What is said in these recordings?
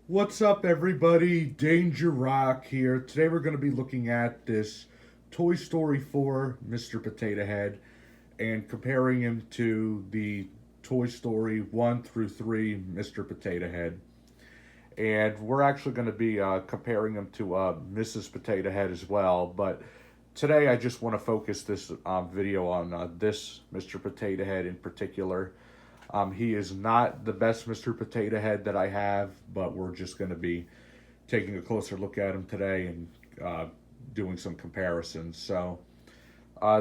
What's up, everybody? Danger Rock here. Today we're going to be looking at this Toy Story 4 Mr. Potato Head and comparing him to the Toy Story 1 through 3 Mr. Potato Head. And we're actually going to be comparing him to Mrs. Potato Head as well. But today I just want to focus this video on this Mr. Potato Head in particular. He is not the best Mr. Potato Head that I have, but we're just going to be taking a closer look at him today and doing some comparisons. So,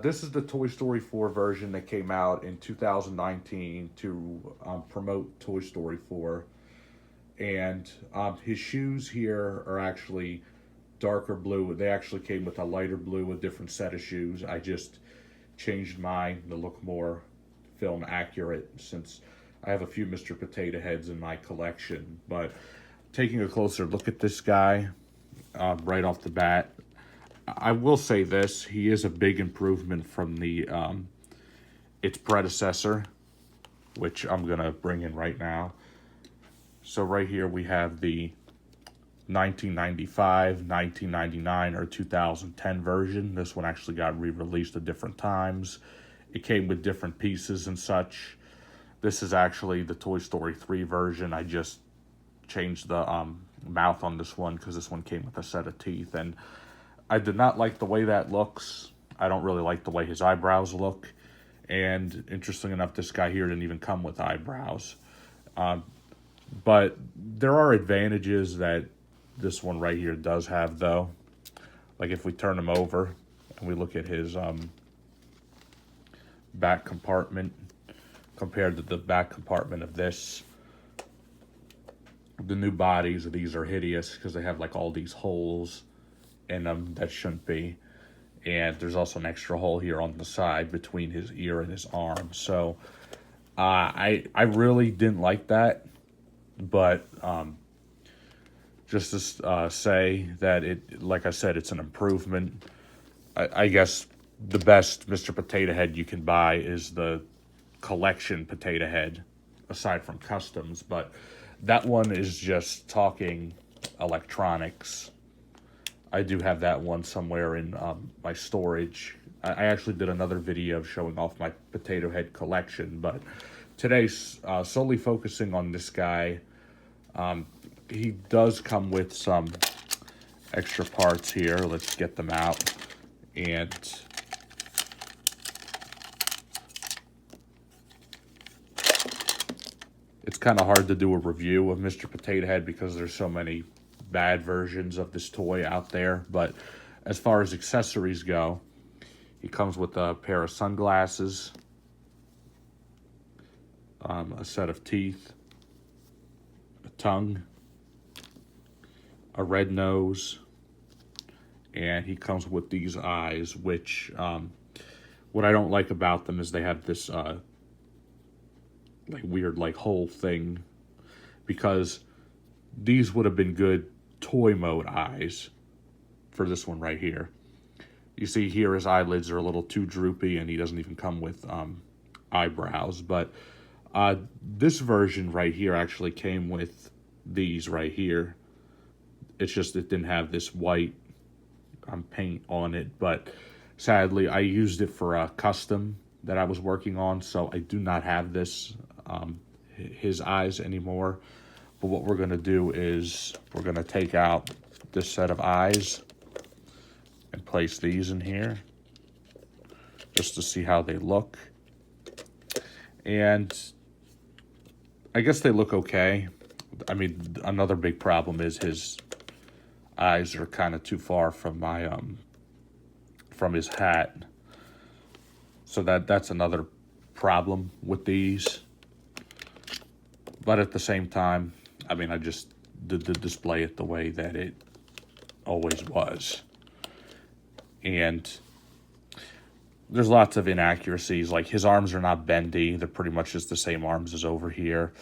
this is the Toy Story 4 version that came out in 2019 to promote Toy Story 4. And his shoes here are actually darker blue. They actually came with a lighter blue, a different set of shoes. I just changed mine to look more film accurate since I have a few Mr. Potato Heads in my collection. But taking a closer look at this guy right off the bat, I will say this: he is a big improvement from the its predecessor, which I'm gonna bring in right now. So right here we have the 1995, 1999, or 2010 version. This one actually got re-released at different times. It came with different pieces and such. This is actually the Toy Story 3 version. I just changed the mouth on this one because this one came with a set of teeth. And I did not like the way that looks. I don't really like the way his eyebrows look. And interesting enough, this guy here didn't even come with eyebrows. But there are advantages that this one right here does have, though. Like if we turn him over and we look at his back compartment compared to the back compartment of this, the new bodies of these are hideous because they have like all these holes in them that shouldn't be. And there's also an extra hole here on the side between his ear and his arm. So I really didn't like that. But just to say that it, like I said, it's an improvement. I guess the best Mr. Potato Head you can buy is the collection Potato Head, aside from customs. But that one is just talking electronics. I do have that one somewhere in my storage. I actually did another video showing off my Potato Head collection, but today's solely focusing on this guy. He does come with some extra parts here. Let's get them out. And it's kind of hard to do a review of Mr. Potato Head because there's so many bad versions of this toy out there. But as far as accessories go, he comes with a pair of sunglasses, a set of teeth, a tongue, a red nose, and he comes with these eyes, which what I don't like about them is they have this like weird like hole thing, because these would have been good toy mode eyes for this one right here. You see here his eyelids are a little too droopy and he doesn't even come with eyebrows. But this version right here actually came with these right here. It's just it didn't have this white paint on it. But sadly, I used it for a custom that I was working on, so I do not have this his eyes anymore. But what we're going to do is we're going to take out this set of eyes and place these in here just to see how they look. And I guess they look okay. I mean, another big problem is his eyes are kind of too far from my from his hat. So that's another problem with these. But at the same time, I mean, I just did display it the way that it always was. And there's lots of inaccuracies. Like his arms are not bendy. They're pretty much just the same arms as over here.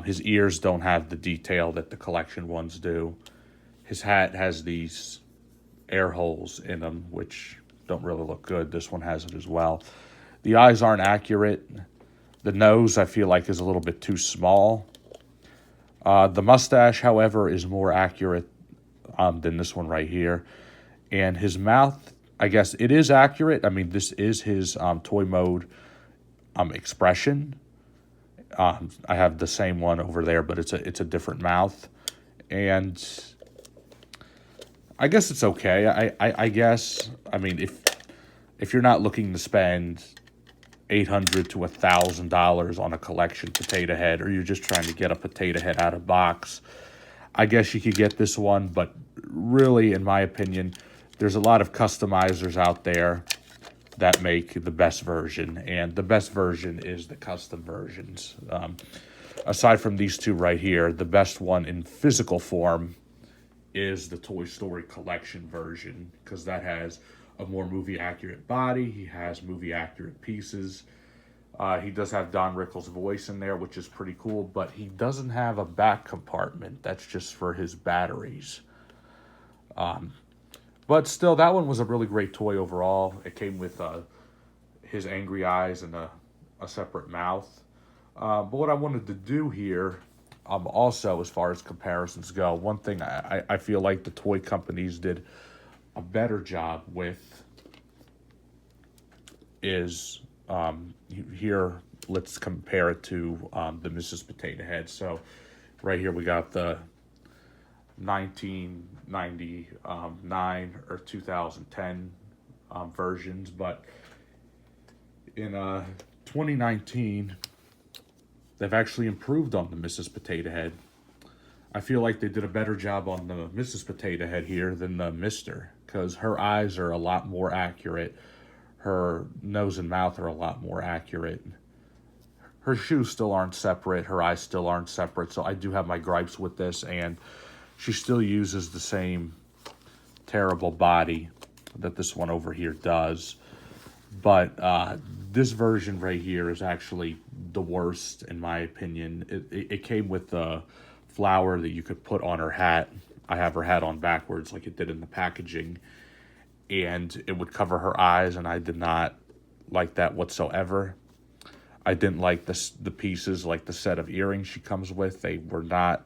His ears don't have the detail that the collection ones do. His hat has these air holes in them, which don't really look good. This one has it as well. The eyes aren't accurate. The nose, I feel like, is a little bit too small. The mustache, however, is more accurate than this one right here. And his mouth, I guess it is accurate. I mean, this is his toy mode expression. I have the same one over there, but it's a different mouth. And I guess it's okay. I guess, I mean, if you're not looking to spend $800 to $1,000 on a collection Potato Head, or you're just trying to get a Potato Head out of box, I guess you could get this one. But really, in my opinion, there's a lot of customizers out there that make the best version, and the best version is the custom versions. Aside from these two right here, the best one in physical form is the Toy Story collection version, because that has a more movie accurate body. He has movie accurate pieces. He does have Don Rickles' voice in there, which is pretty cool, but he doesn't have a back compartment. That's just for his batteries. But still, that one was a really great toy overall. It came with his angry eyes and a separate mouth. But what I wanted to do here, also as far as comparisons go, one thing I feel like the toy companies did a better job with is here. Let's compare it to the Mrs. Potato Head. So right here we got the 1999 or 2010 versions, but in 2019 they've actually improved on the Mrs. Potato Head. I feel like they did a better job on the Mrs. Potato Head here than the Mr., because her eyes are a lot more accurate. Her nose and mouth are a lot more accurate. Her shoes still aren't separate. Her eyes still aren't separate. So I do have my gripes with this, and she still uses the same terrible body that this one over here does. But this version right here is actually the worst, in my opinion. It came with the flower that you could put on her hat. I have her hat on backwards like it did in the packaging, and it would cover her eyes, and I did not like that whatsoever. I didn't like the pieces, like the set of earrings she comes with. They were not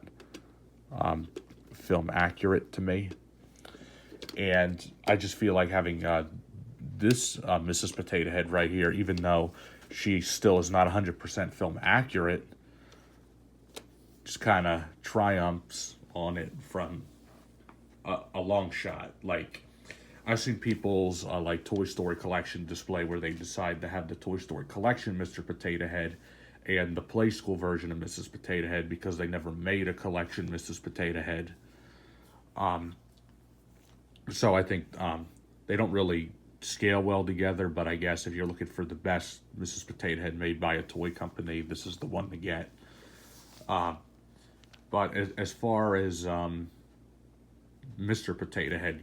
film accurate to me, and I just feel like having this Mrs. Potato Head right here, even though she still is not 100% film accurate, just kind of triumphs on it from a long shot. Like, I've seen people's like Toy Story collection display where they decide to have the Toy Story collection Mr. Potato Head and the Play School version of Mrs. Potato Head, because they never made a collection Mrs. Potato Head. So I think they don't really scale well together, but I guess if you're looking for the best Mrs. Potato Head made by a toy company, this is the one to get. But as far as Mr. Potato Head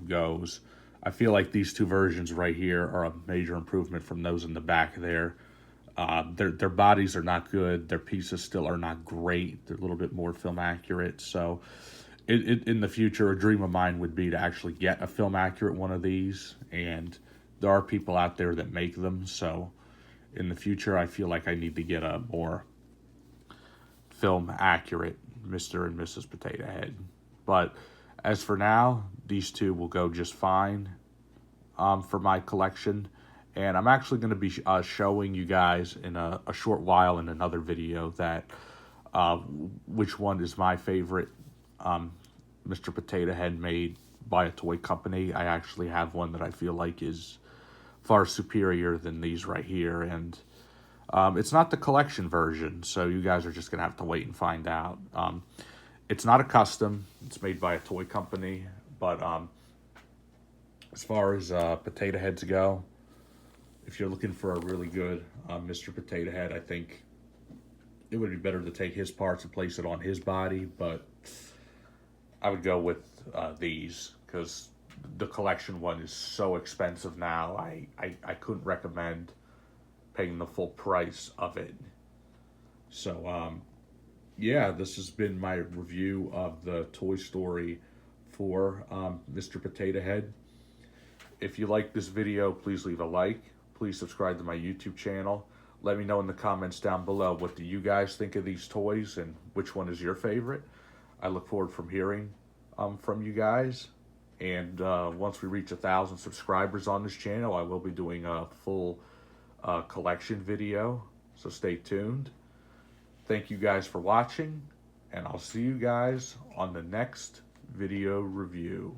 goes, I feel like these two versions right here are a major improvement from those in the back there. Their bodies are not good. Their pieces still are not great. They're a little bit more film accurate. So in the future, a dream of mine would be to actually get a film accurate one of these. And there are people out there that make them. So in the future, I feel like I need to get a more film accurate Mr. and Mrs. Potato Head. But as for now, these two will go just fine for my collection. And I'm actually going to be showing you guys in a short while in another video that which one is my favorite Mr. Potato Head made by a toy company. I actually have one that I feel like is far superior than these right here. And it's not the collection version, so you guys are just going to have to wait and find out. It's not a custom. It's made by a toy company. But as far as potato heads go, if you're looking for a really good Mr. Potato Head, I think it would be better to take his parts and place it on his body. But I would go with these, because the collection one is so expensive now. I couldn't recommend paying the full price of it. So, yeah, this has been my review of the Toy Story 4 Mr. Potato Head. If you like this video, please leave a like. Please subscribe to my YouTube channel. Let me know in the comments down below, what do you guys think of these toys and which one is your favorite? I look forward from hearing from you guys. And once we reach 1,000 subscribers on this channel, I will be doing a full collection video. So stay tuned. Thank you guys for watching, and I'll see you guys on the next video review.